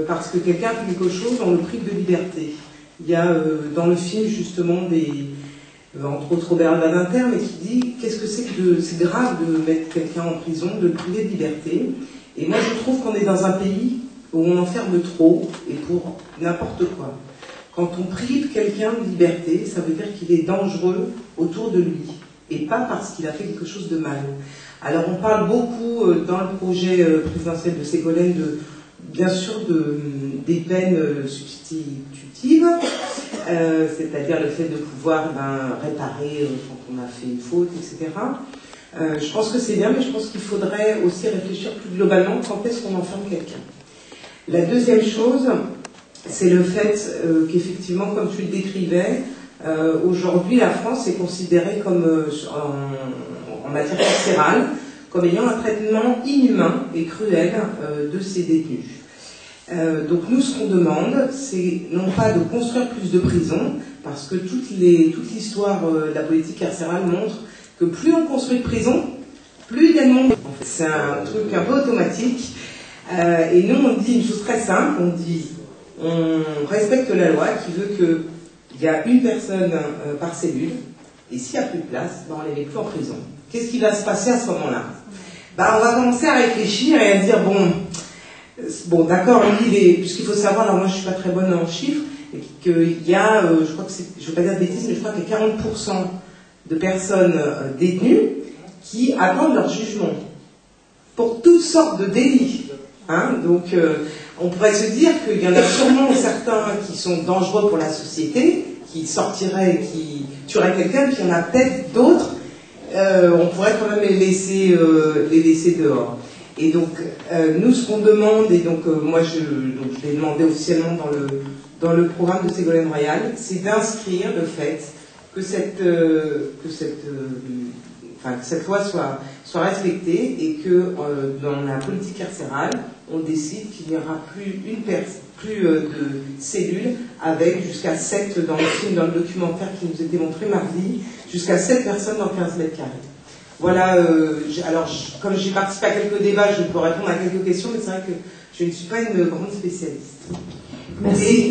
parce que quelqu'un fait quelque chose, on le prive de liberté. Il y a dans le film justement entre autres Robert Badinter, mais qui dit qu'est-ce que c'est que c'est grave de mettre quelqu'un en prison, de le priver de liberté. Et moi je trouve qu'on est dans un pays où on enferme trop et pour n'importe quoi. Quand on prive quelqu'un de liberté, ça veut dire qu'il est dangereux autour de lui et pas parce qu'il a fait quelque chose de mal. Alors on parle beaucoup dans le projet présidentiel de Ségolène bien sûr des peines substitutives, c'est-à-dire le fait de pouvoir réparer quand on a fait une faute, etc. Je pense que c'est bien, mais je pense qu'il faudrait aussi réfléchir plus globalement quand est-ce qu'on enferme quelqu'un. La deuxième chose, c'est le fait qu'effectivement, comme tu le décrivais, aujourd'hui la France est considérée comme, en matière carcérale, comme ayant un traitement inhumain et cruel de ses détenus. Donc nous, ce qu'on demande, c'est non pas de construire plus de prisons, parce que toute l'histoire de la politique carcérale montre que plus on construit de prisons, plus il y a de monde. En fait, c'est un truc un peu automatique. Et nous, on dit une chose très simple, on respecte la loi qui veut qu'il y a une personne par cellule, et s'il n'y a plus de place, on ne les met plus en prison. Qu'est-ce qui va se passer à ce moment-là? On va commencer à réfléchir et à dire, bon d'accord, puisqu'il faut savoir, alors moi je ne suis pas très bonne en chiffres, qu'il y a, je crois que c'est, je ne veux pas dire de bêtises, mais je crois qu'il y a 40% de personnes détenues qui attendent leur jugement pour toutes sortes de délits. Donc on pourrait se dire qu'il y en a sûrement certains qui sont dangereux pour la société, qui sortiraient, qui tueraient quelqu'un, puis il y en a peut-être d'autres, on pourrait quand même les laisser dehors. Et donc nous ce qu'on demande, et donc moi je l'ai demandé officiellement dans le programme de Ségolène Royal, c'est d'inscrire le fait que cette loi soit respectée et que dans la politique carcérale, on décide qu'il n'y aura plus de cellules avec jusqu'à 7, dans le film, dans le documentaire qui nous était montré mardi, jusqu'à 7 personnes dans 15 mètres carrés. Voilà, alors comme j'ai participé à quelques débats, je peux répondre à quelques questions, mais c'est vrai que je ne suis pas une grande spécialiste. Merci.